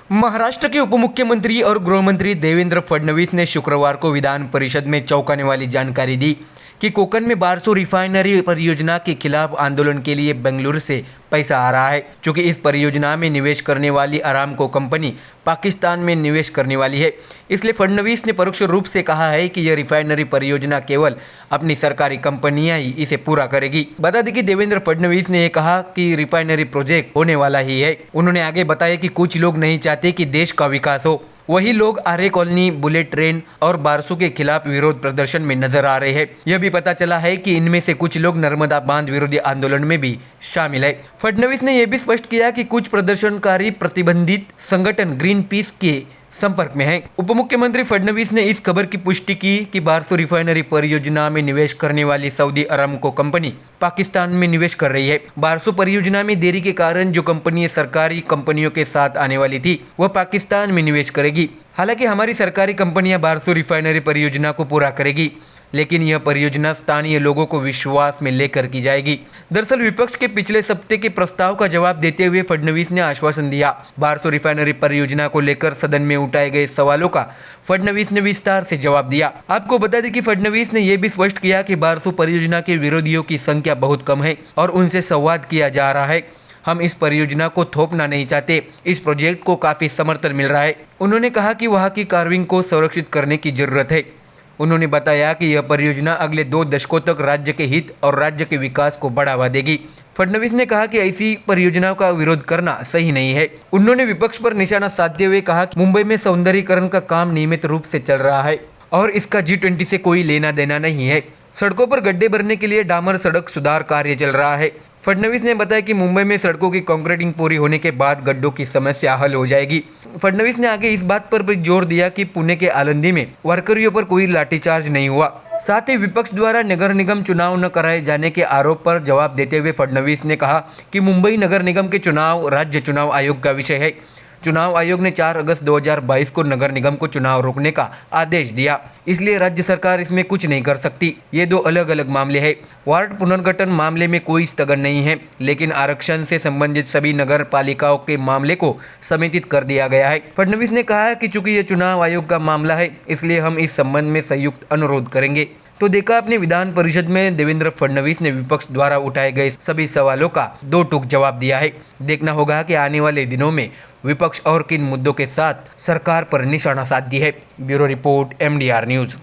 महाराष्ट्र के उप मुख्यमंत्री और गृह मंत्री देवेंद्र फडणवीस ने शुक्रवार को विधान परिषद में चौंकाने वाली जानकारी दी कि कोकन में बारसू रिफाइनरी परियोजना के खिलाफ आंदोलन के लिए बेंगलुरु से पैसा आ रहा है। चूंकि इस परियोजना में निवेश करने वाली अरामको कंपनी पाकिस्तान में निवेश करने वाली है, इसलिए फडणवीस ने परोक्ष रूप से कहा है कि यह रिफाइनरी परियोजना केवल अपनी सरकारी कंपनियां ही इसे पूरा करेगी। बता दें कि देवेंद्र फडणवीस ने यह कहा कि रिफाइनरी प्रोजेक्ट होने वाला ही है। उन्होंने आगे बताया कि कुछ लोग नहीं चाहते कि देश का विकास हो, वही लोग आर्य कॉलोनी, बुलेट ट्रेन और बारसू के खिलाफ विरोध प्रदर्शन में नजर आ रहे हैं। यह भी पता चला है कि इनमें से कुछ लोग नर्मदा बांध विरोधी आंदोलन में भी शामिल है। फडणवीस ने यह भी स्पष्ट किया कि कुछ प्रदर्शनकारी प्रतिबंधित संगठन ग्रीन पीस के संपर्क में है। उप मुख्यमंत्री फडणवीस ने इस खबर की पुष्टि की कि बारसू रिफाइनरी परियोजना में निवेश करने वाली सऊदी अरामको कंपनी पाकिस्तान में निवेश कर रही है। बारसू परियोजना में देरी के कारण जो कंपनी सरकारी कंपनियों के साथ आने वाली थी, वह पाकिस्तान में निवेश करेगी। हालांकि हमारी सरकारी कंपनियां बारसू रिफाइनरी परियोजना को पूरा करेगी, लेकिन यह परियोजना स्थानीय लोगों को विश्वास में लेकर की जाएगी। दरअसल विपक्ष के पिछले सप्ताह के प्रस्ताव का जवाब देते हुए फडणवीस ने आश्वासन दिया। बारसू रिफाइनरी परियोजना को लेकर सदन में उठाए गए सवालों का फडणवीस ने विस्तार से जवाब दिया। आपको बता दें कि फडणवीस ने यह भी स्पष्ट किया कि बारसू परियोजना के विरोधियों की संख्या बहुत कम है और उनसे संवाद किया जा रहा है। हम इस परियोजना को थोपना नहीं चाहते, इस प्रोजेक्ट को काफी समर्थन मिल रहा है। उन्होंने कहा कि वहाँ की कार्विंग को संरक्षित करने की जरूरत है। उन्होंने बताया कि यह परियोजना अगले 2 दशकों तक राज्य के हित और राज्य के विकास को बढ़ावा देगी। फडणवीस ने कहा कि ऐसी परियोजनाओं का विरोध करना सही नहीं है। उन्होंने विपक्ष पर निशाना साधते हुए कहा कि मुंबई में सौंदर्यीकरण का काम नियमित रूप से चल रहा है और इसका G20 से कोई लेना देना नहीं है। सड़कों पर गड्ढे भरने के लिए डामर सड़क सुधार कार्य चल रहा है। फडणवीस ने बताया कि मुंबई में सड़कों की कंक्रीटिंग पूरी होने के बाद गड्ढों की समस्या हल हो जाएगी। फडणवीस ने आगे इस बात पर भी जोर दिया कि पुणे के आलंदी में वारकरियों पर कोई लाठीचार्ज नहीं हुआ। साथ ही विपक्ष द्वारा नगर निगम चुनाव न कराए जाने के आरोप पर जवाब देते हुए फडणवीस ने कहा कि मुंबई नगर निगम के चुनाव राज्य चुनाव आयोग का विषय है। चुनाव आयोग ने 4 अगस्त 2022 को नगर निगम को चुनाव रोकने का आदेश दिया, इसलिए राज्य सरकार इसमें कुछ नहीं कर सकती। ये 2 अलग अलग मामले हैं। वार्ड पुनर्गठन मामले में कोई स्थगन नहीं है, लेकिन आरक्षण से संबंधित सभी नगर पालिकाओं के मामले को समेकित कर दिया गया है। फडणवीस ने कहा कि चूंकि ये चुनाव आयोग का मामला है, इसलिए हम इस संबंध में संयुक्त अनुरोध करेंगे। तो देखा अपने विधान परिषद में देवेंद्र फडणवीस ने विपक्ष द्वारा उठाए गए सभी सवालों का 2 टूक जवाब दिया है। देखना होगा कि आने वाले दिनों में विपक्ष और किन मुद्दों के साथ सरकार पर निशाना साधती है। Bureau report MDR news.